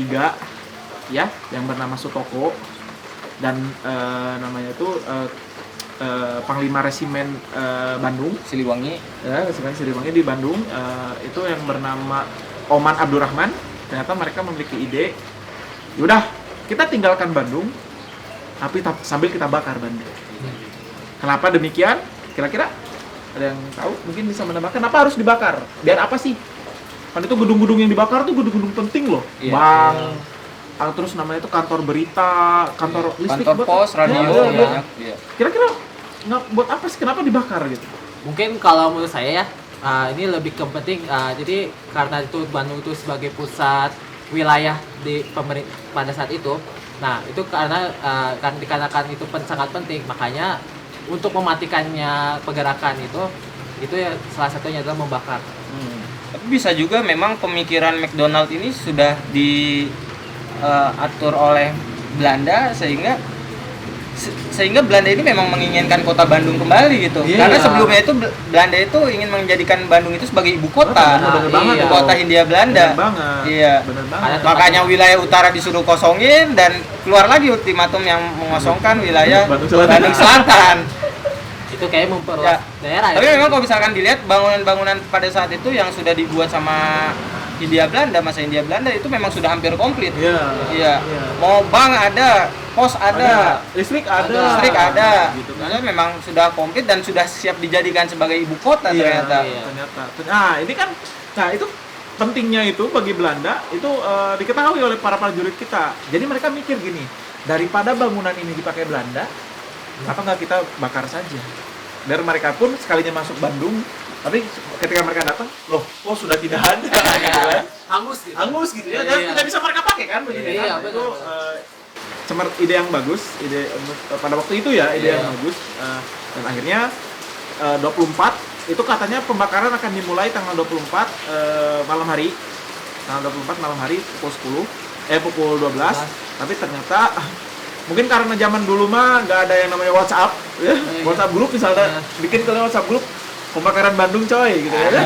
ya yang bernama Sutoko dan namanya itu Panglima Resimen Bandung Siliwangi. Ya, Resimen Siliwangi di Bandung itu yang bernama Oman Abdurrahman. Ternyata mereka memiliki ide, yaudah kita tinggalkan Bandung tapi sambil kita bakar Bandung. Kenapa demikian? Kira-kira ada yang tahu? Mungkin bisa menambahkan kenapa harus dibakar? Biar apa sih? Kan itu gedung-gedung yang dibakar tuh gedung-gedung penting loh. Iya, Bang. Terus namanya itu kantor berita, kantor listrik, kantor pos, radio, banyak. Iya. Kira-kira buat apa sih? Kenapa dibakar gitu? Mungkin kalau menurut saya ya, ini lebih ke penting. Jadi karena itu Bandung itu sebagai pusat wilayah di pemerintah pada saat itu. Nah itu karena dikarenakan itu sangat penting, makanya untuk mematikannya pergerakan itu ya salah satunya adalah membakar. Tapi bisa juga memang pemikiran McDonald ini sudah diatur oleh Belanda sehingga Belanda ini memang menginginkan kota Bandung kembali gitu. Iya. Karena sebelumnya itu Belanda itu ingin menjadikan Bandung itu sebagai ibu kota, Bener ibu kota Hindia Belanda. Bener banget. Iya. Bener banget. Makanya wilayah utara disuruh kosongin dan keluar lagi ultimatum yang mengosongkan wilayah Bandung Selatan. Itu kayak memperluas daerah. Tapi memang kalau misalkan dilihat bangunan-bangunan pada saat itu yang sudah dibuat sama Hindia Belanda, masa Hindia Belanda itu memang sudah hampir komplit. Iya. Mau bank ada, pos ada, listrik ada. Gitu kan. Memang sudah komplit dan sudah siap dijadikan sebagai ibu kota ternyata. Ternyata. Nah, ini kan itu pentingnya itu bagi Belanda itu diketahui oleh para prajurit kita. Jadi mereka mikir gini, daripada bangunan ini dipakai Belanda, kenapa nggak kita bakar saja? Biar mereka pun sekalinya masuk Bandung, tapi ketika mereka datang, loh, kok sudah tidak ada gitu kan? Hangus gitu ya, dan tidak bisa mereka pakai kan begini kan? Itu ide yang bagus, pada waktu itu ya, ide yang bagus. Dan akhirnya 24 itu katanya pembakaran akan dimulai tanggal 24 malam hari. Tanggal 24 malam hari pukul 12. Tapi ternyata mungkin karena zaman dulu mah nggak ada yang namanya WhatsApp ya. WhatsApp grup misalnya bikin ke WhatsApp grup pembakaran Bandung coy gitu ya.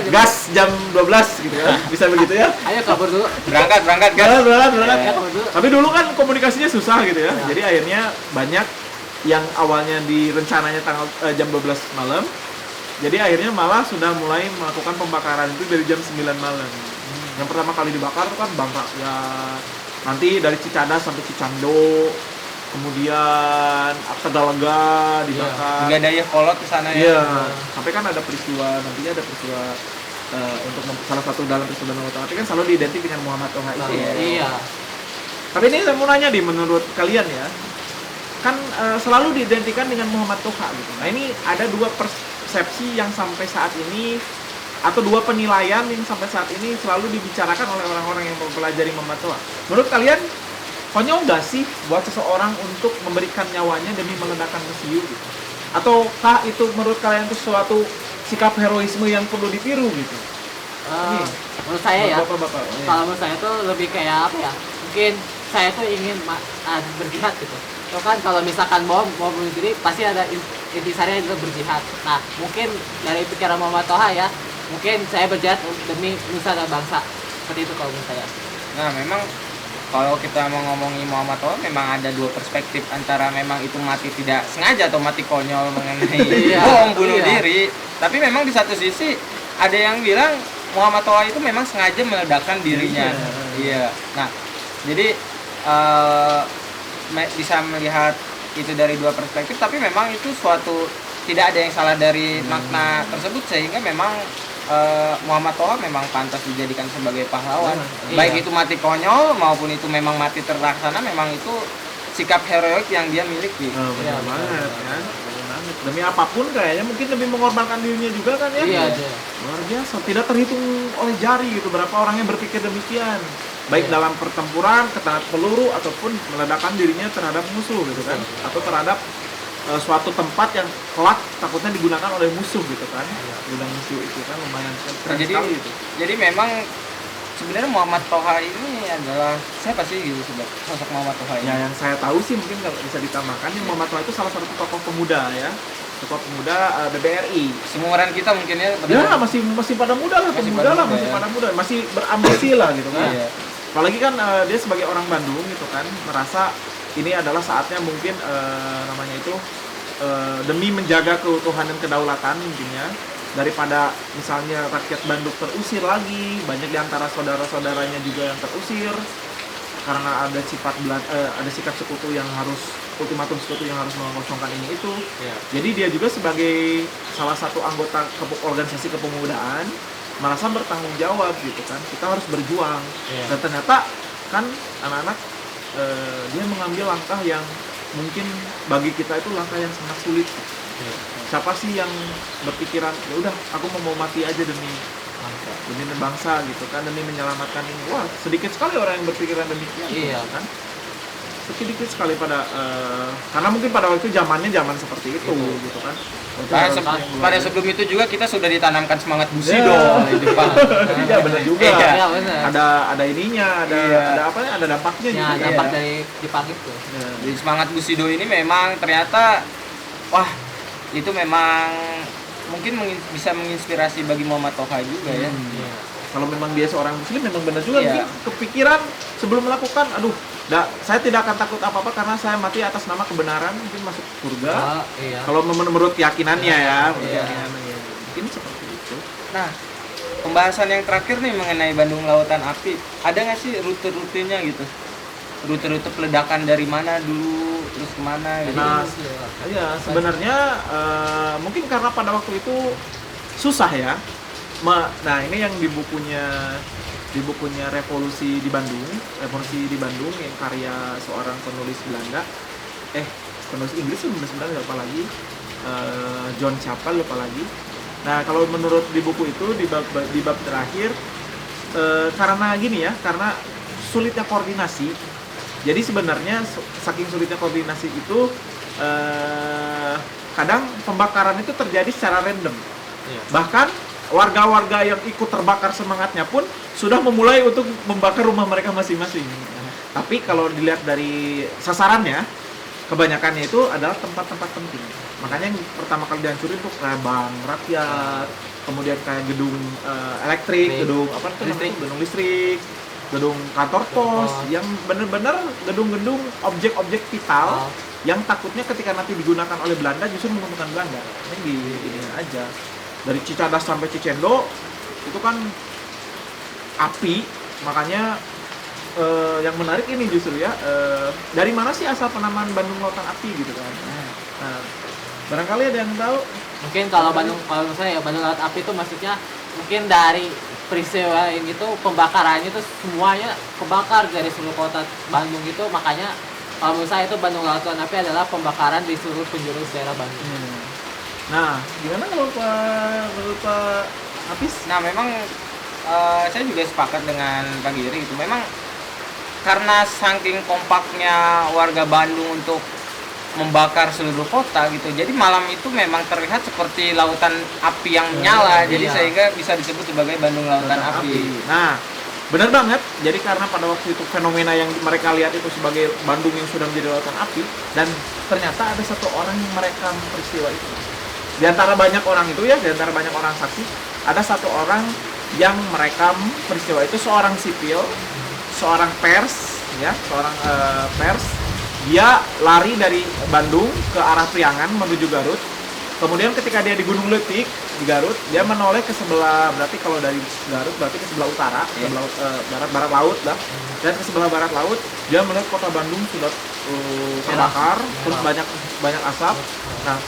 Gas jam 12 gitu ya. Bisa begitu ya. Ayo kabur dulu. Berangkat gas. Berangkat. Ya, kabur dulu. Tapi dulu kan komunikasinya susah gitu ya. Jadi akhirnya banyak yang awalnya direncananya jam 12 malam. Jadi akhirnya malah sudah mulai melakukan pembakaran itu dari jam 9 malam. Yang pertama kali dibakar itu kan Bang Rakyat. Nanti dari Cicadas sampai Cicando, kemudian Tegalega dibakar. Hingga Dayakolot ke sana Iya. Sampai kan ada peristiwa nantinya untuk salah satu dalam peristiwa Lautan Api kan selalu diidentik dengan Muhammad Toha itu. Iya. Tapi ini saya mau nanya menurut kalian ya, kan selalu diidentikan dengan Muhammad Toha gitu. Nah ini ada dua persepsi yang sampai saat ini atau dua penilaian yang sampai saat ini selalu dibicarakan oleh orang-orang yang mempelajari Muhammad Toha. Menurut kalian konyol nggak sih buat seseorang untuk memberikan nyawanya demi meledakan mesiu gitu? Ataukah itu menurut kalian itu suatu sikap heroisme yang perlu ditiru gitu? Nih, menurut saya ya, Bapak-bapak. kalau menurut saya tuh lebih kayak apa ya, mungkin saya tuh ingin berjihad gitu. Itu kan kalau misalkan mau bunuh diri pasti ada intisarinya itu berjihad. Nah mungkin dari pikiran Muhammad Toha ya, mungkin saya berjihad demi nusa dan bangsa, seperti itu kalau menurut saya. Nah, memang kalau kita mau ngomongin Muhammad Toha memang ada dua perspektif, antara memang itu mati tidak sengaja atau mati konyol mengenai bom bunuh diri. Tapi memang di satu sisi ada yang bilang Muhammad Toha itu memang sengaja meledakkan dirinya. Iya. Nah, jadi bisa melihat itu dari dua perspektif, tapi memang itu suatu tidak ada yang salah dari makna tersebut, sehingga memang Muhammad Toha memang pantas dijadikan sebagai pahlawan. Baik itu mati konyol maupun itu memang mati terlaksana, memang itu sikap heroik yang dia miliki. Benar banget kan. Demi apapun kayaknya, mungkin demi mengorbankan dirinya juga kan ya. Iya. Luar biasa, tidak terhitung oleh jari gitu berapa orang yang berpikir demikian. Baik dalam pertempuran, kena peluru ataupun meledakkan dirinya terhadap musuh gitu kan. Atau terhadap suatu tempat yang kelak takutnya digunakan oleh musuh gitu kan. Gudang musuh itu kan lumayan keren sekali gitu. Jadi memang sebenarnya Muhammad Toha ini adalah siapa sih gitu sosok Muhammad Toha ini? Ya yang saya tahu sih mungkin kalau bisa ditambahkan, Muhammad Toha itu salah satu tokoh pemuda ya. Tokoh pemuda BBRI. Seumuran kita mungkin ya. Ya masih pada muda lah, masih pada muda, masih berambisi lah gitu kan. Iya. Apalagi kan dia sebagai orang Bandung gitu kan, merasa ini adalah saatnya mungkin namanya itu demi menjaga keutuhan dan kedaulatan intinya, daripada misalnya rakyat Bandung terusir lagi, banyak di antara saudara-saudaranya juga yang terusir karena ada ada sikap sekutu yang harus ultimatum sekutu yang harus mengosongkan ini itu. Jadi dia juga sebagai salah satu anggota organisasi kepemudaan merasa bertanggung jawab gitu kan, kita harus berjuang. Dan ternyata kan anak-anak dia mengambil langkah yang mungkin bagi kita itu langkah yang sangat sulit. Siapa sih yang berpikiran ya udah aku mau mati aja demi bangsa gitu kan, demi menyelamatkan ini. Wah, sedikit sekali orang yang berpikiran demikian. Kan sedikit sekali karena mungkin pada waktu itu zaman seperti itu gitu kan. Pada sebelum itu juga kita sudah ditanamkan semangat Bushido di Jepang. Iya benar juga. Iya benar. Ada ininya, ada apa ya? Ada dampaknya ya, juga. dampak dari Jepang itu. Jadi semangat Bushido ini memang ternyata wah, itu memang mungkin bisa menginspirasi bagi Muhammad Toha juga ya. Kalau memang dia seorang muslim memang benar juga mungkin kepikiran sebelum melakukan, saya tidak akan takut apa-apa karena saya mati atas nama kebenaran, mungkin masuk surga. Kalau menurut keyakinannya mungkin seperti itu. Nah, pembahasan yang terakhir nih mengenai Bandung Lautan Api, ada nggak sih rute-rutenya gitu? Rute-rute peledakan dari mana dulu, terus kemana gitu? Nah, ya sebenarnya mungkin karena pada waktu itu susah ya. Nah ini yang di bukunya Revolusi di Bandung yang karya seorang penulis Belanda, penulis Inggris atau penulis Belanda lupa lagi, John Chappell lupa lagi. Nah kalau menurut di buku itu di bab terakhir, karena gini ya, karena sulitnya koordinasi. Jadi sebenarnya saking sulitnya koordinasi itu kadang pembakaran itu terjadi secara random. Bahkan warga-warga yang ikut terbakar semangatnya pun sudah memulai untuk membakar rumah mereka masing-masing. Tapi kalau dilihat dari sasarannya, kebanyakannya itu adalah tempat-tempat penting. Makanya yang pertama kali dihancurin tuh kayak bank rakyat, kemudian kayak gedung elektrik, gedung listrik, gedung kantor pos, yang benar-benar gedung-gedung objek-objek vital yang takutnya ketika nanti digunakan oleh Belanda justru menguntungkan Belanda. Ini di aja. Dari Cicadas sampai Cicendo itu kan api, makanya yang menarik ini justru ya, dari mana sih asal penamaan Bandung Lautan Api gitu kan. Nah, barangkali ada yang tahu? Mungkin kalau menurut saya Bandung Lautan Api itu maksudnya mungkin dari peristiwa ini tuh pembakarannya tuh semuanya kebakar dari seluruh kota Bandung itu, makanya Kalau menurut saya itu Bandung Lautan Api adalah pembakaran di seluruh penjuru daerah Bandung. Nah, gimana kalau Pak Apis? Nah, memang saya juga sepakat dengan Pak Giri itu. Memang karena saking kompaknya warga Bandung untuk membakar seluruh kota gitu. Jadi malam itu memang terlihat seperti lautan api yang menyala. Jadi iya. sehingga bisa disebut sebagai Bandung Lautan Api. Nah, benar banget. Jadi karena pada waktu itu fenomena yang mereka lihat itu sebagai Bandung yang sudah menjadi lautan api, dan ternyata ada satu orang yang merekam peristiwa itu. Di antara banyak orang itu ya, di antara banyak orang saksi, ada satu orang yang merekam peristiwa itu, seorang sipil, seorang pers, ya, seorang pers. Dia lari dari Bandung ke arah Priangan menuju Garut. Kemudian ketika dia di Gunung Letik di Garut, dia menoleh ke sebelah, berarti kalau dari Garut berarti ke sebelah utara, sebelah barat laut lah. Dan ke sebelah barat laut, dia melihat kota Bandung sudah terbakar, terus banyak asap. Nah,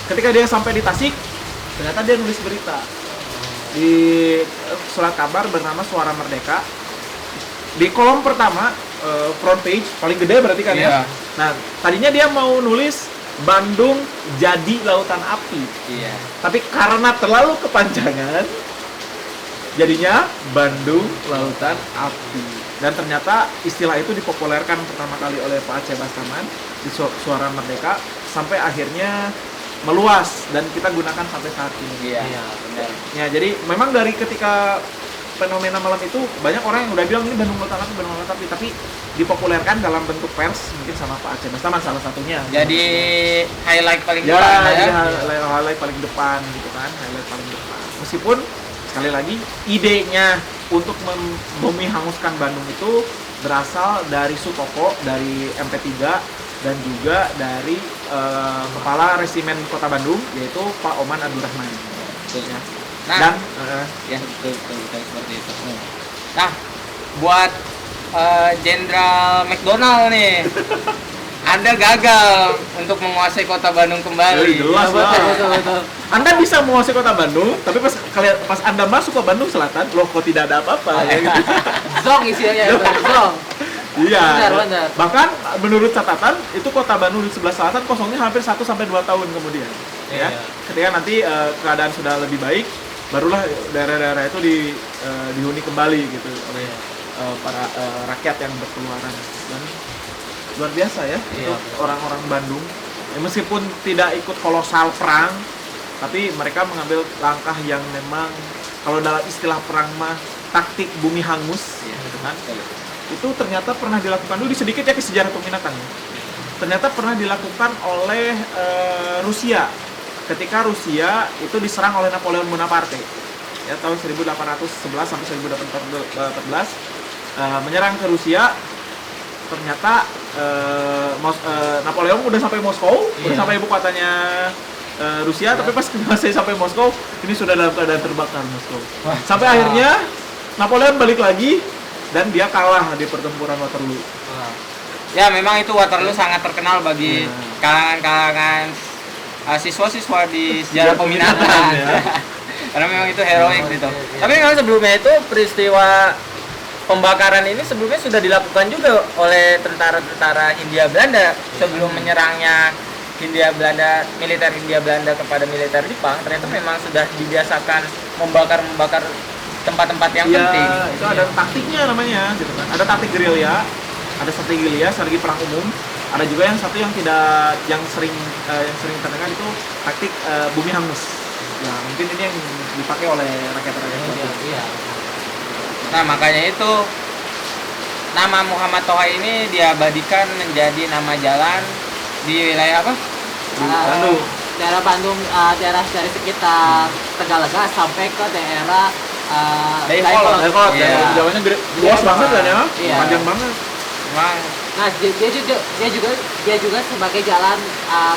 ketika dia sampai di Tasik, ternyata dia nulis berita di surat kabar bernama Suara Merdeka. Di kolom pertama, front page paling gede berarti kan ya. Nah, tadinya dia mau nulis Bandung jadi lautan api. Iya. Tapi karena terlalu kepanjangan, jadinya Bandung Lautan Api. Dan ternyata istilah itu dipopulerkan pertama kali oleh Pak Aceh Bastaman di Suara Merdeka sampai akhirnya meluas dan kita gunakan sampai saat ini. Iya, benar. Ya, jadi memang dari ketika fenomena malam itu banyak orang yang udah bilang ini Bandung Lautan Api, tapi dipopulerkan dalam bentuk pers mungkin sama Pak Aceh Bastaman salah satunya. Jadi highlight paling Ya, depan jadi ya. highlight paling depan gitu kan, highlight paling depan. Meskipun sekali lagi idenya untuk membumi hanguskan Bandung itu berasal dari Sutopo, dari MP3 dan juga dari kepala resimen Kota Bandung yaitu Pak Oman Abdurrahman. Ya. Nah, Dan ya betul seperti itu. Nah, buat Jenderal McDonald nih, Anda gagal untuk menguasai kota Bandung kembali. jelas lah. Betul. Anda bisa menguasai Kota Bandung, tapi pas Anda masuk ke Bandung Selatan, loh kok tidak ada apa-apa ya gitu. Zong istilahnya, zong. Iya. Benar. Bahkan menurut catatan itu Kota Bandung di sebelah selatan kosongnya hampir 1 sampai 2 tahun kemudian. Ya. Iya. Ketika nanti keadaan sudah lebih baik, barulah daerah-daerah itu dihuni kembali gitu oleh para rakyat yang berkeluaran. Dan luar biasa ya Iya. untuk orang-orang Bandung. Ya, meskipun tidak ikut kolosal perang, tapi mereka mengambil langkah yang memang kalau dalam istilah perang mah taktik bumi hangus, gitu kan. Itu ternyata pernah dilakukan dulu sedikit ya ke sejarah peminatan. Ternyata pernah dilakukan oleh Rusia ketika Rusia itu diserang oleh Napoleon Bonaparte ya tahun 1811 sampai 1814 menyerang ke Rusia. Ternyata Napoleon udah sampai Moskow, udah sampai ibu kotanya Rusia, tapi pas masih sampai Moskow ini sudah dalam keadaan terbakar Moskow. Sampai akhirnya Napoleon balik lagi dan dia kalah di pertempuran Waterloo. Ya, memang itu Waterloo sangat terkenal bagi kalangan-kalangan siswa-siswa di sejarah peminatan. Ya. Karena memang itu heroik gitu. Tapi memang sebelumnya itu peristiwa pembakaran ini sebelumnya sudah dilakukan juga oleh tentara-tentara Hindia Belanda sebelum menyerangnya militer Hindia Belanda kepada militer Jepang. Ternyata memang sudah dibiasakan membakar tempat-tempat yang penting. Itu ada taktiknya namanya gitu kan. Ada taktik gerilya, ada strategi gerilya, strategi perang umum. Ada juga yang satu yang tidak yang sering terdengar itu taktik bumi hangus. Nah, mungkin ini yang dipakai oleh rakyat-rakyat. Iya. Nah, makanya itu nama Muhammad Toha ini diabadikan menjadi nama jalan di wilayah apa? Bandung. Daerah Bandung, daerah dari sekitar Tegalega sampai ke daerah Dayakolot. Dayakolot, Iya. Jawanya gede, luas banget kan ya, Iya. panjang banget. Memang Nah, dia juga sebagai jalan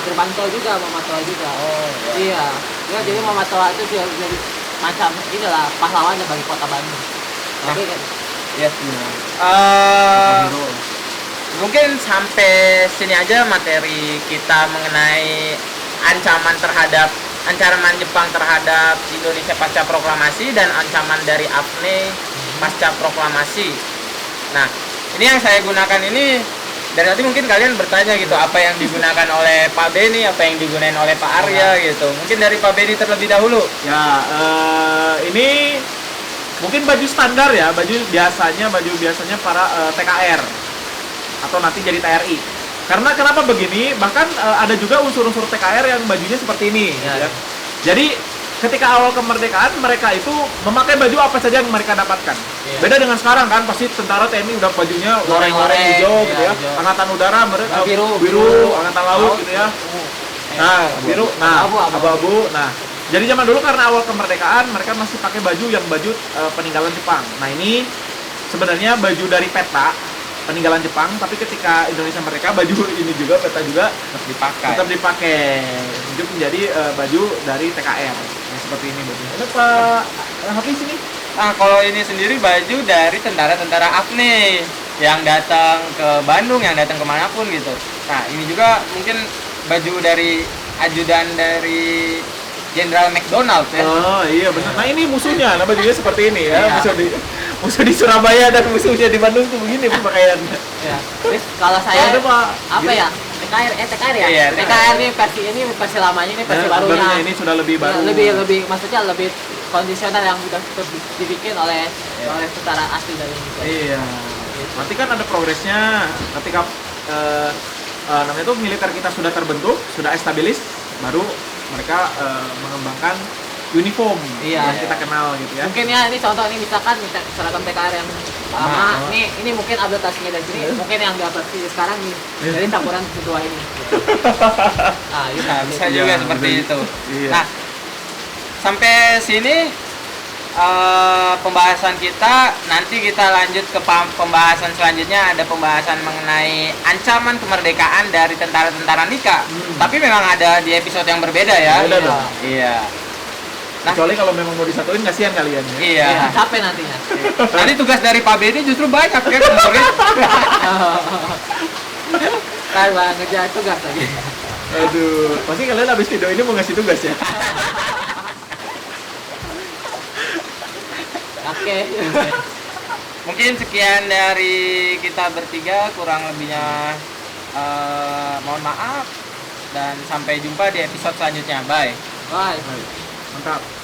gerbang tol juga, Muhammad Toha juga. oh Iya. Ya, jadi Muhammad Toha itu juga jadi macam inilah pahlawan bagi kota Bandung. Tapi kan ya. Mungkin sampai sini aja materi kita mengenai ancaman Jepang terhadap Indonesia pasca proklamasi dan ancaman dari AFNE pasca proklamasi. Nah, ini yang saya gunakan ini Dan nanti mungkin kalian bertanya gitu, apa yang digunakan oleh Pak Beni, apa yang digunakan oleh Pak Arya gitu. Mungkin dari Pak Beni terlebih dahulu. Ya, ini mungkin baju standar ya, baju biasanya para TKR atau nanti jadi TRI. Karena kenapa begini? Bahkan ada juga unsur-unsur TKR yang bajunya seperti ini. Ya. Ya. Jadi ketika awal kemerdekaan mereka itu memakai baju apa saja yang mereka dapatkan. Iya. Beda dengan sekarang kan, pasti tentara TNI udah bajunya Loreng-loreng, hijau iya, gitu ya. hijau. Angkatan udara mereka biru, angkatan laut gitu ya. Nah, biru, nah, abu-abu. Nah, jadi zaman dulu karena awal kemerdekaan mereka masih pakai baju yang peninggalan Jepang. Nah, ini sebenarnya baju dari peta peninggalan Jepang, tapi ketika Indonesia merdeka baju ini juga peta juga tetap dipakai untuk menjadi baju dari TKR yang seperti ini bajunya. Ada Pak Hafiz ini? Nah, kalau ini sendiri baju dari tentara-tentara AFNI yang datang ke Bandung, yang datang kemanapun gitu. Nah, ini juga mungkin baju dari ajudan dari Jenderal McDonald ya. Oh iya benar. Nah ini musuhnya, nah bajunya seperti ini ya. Iya. Musuh di Surabaya dan musuhnya di Bandung tuh begini pakaiannya. Ya. Terus kalau saya Ada Pak. apa ya? TKR ya? Iya, TKR ini versi lamanya, ini versi barunya. Barunya ini sudah lebih baru. Lebih maksudnya lebih kondisional yang udah dibikin oleh tentara asli dari Indonesia. Iya. Nanti kan ada progresnya ketika namanya itu militer kita sudah terbentuk, sudah established, baru mereka mengembangkan uniform Iya. yang kita kenal gitu ya. Mungkin ya ini contoh ini misalkan seragam TKR yang lama, ini mungkin updatasinya dari sini, mungkin yang diupdasi sekarang nih dari campuran kedua ini. Ah, itu Nah, bisa Iya, juga seperti betul. itu. Iya. Nah, sampai sini pembahasan kita, nanti kita lanjut ke pembahasan selanjutnya, ada pembahasan mengenai ancaman kemerdekaan dari tentara-tentara Nika. Tapi memang ada di episode yang berbeda ya. Beda dong. Iya. Nah, Kecuali kalau memang mau disatuin kasihan kalian ya. iya. ya, capek nantinya. Nanti tugas dari Pak Beni justru banyak ya kemarin. Kan ngejar tugas lagi. Aduh, pasti kalian habis video ini mau ngasih tugas ya. Oke. Mungkin sekian dari kita bertiga, kurang lebihnya mohon maaf dan sampai jumpa di episode selanjutnya. Bye. Bye. Mantap.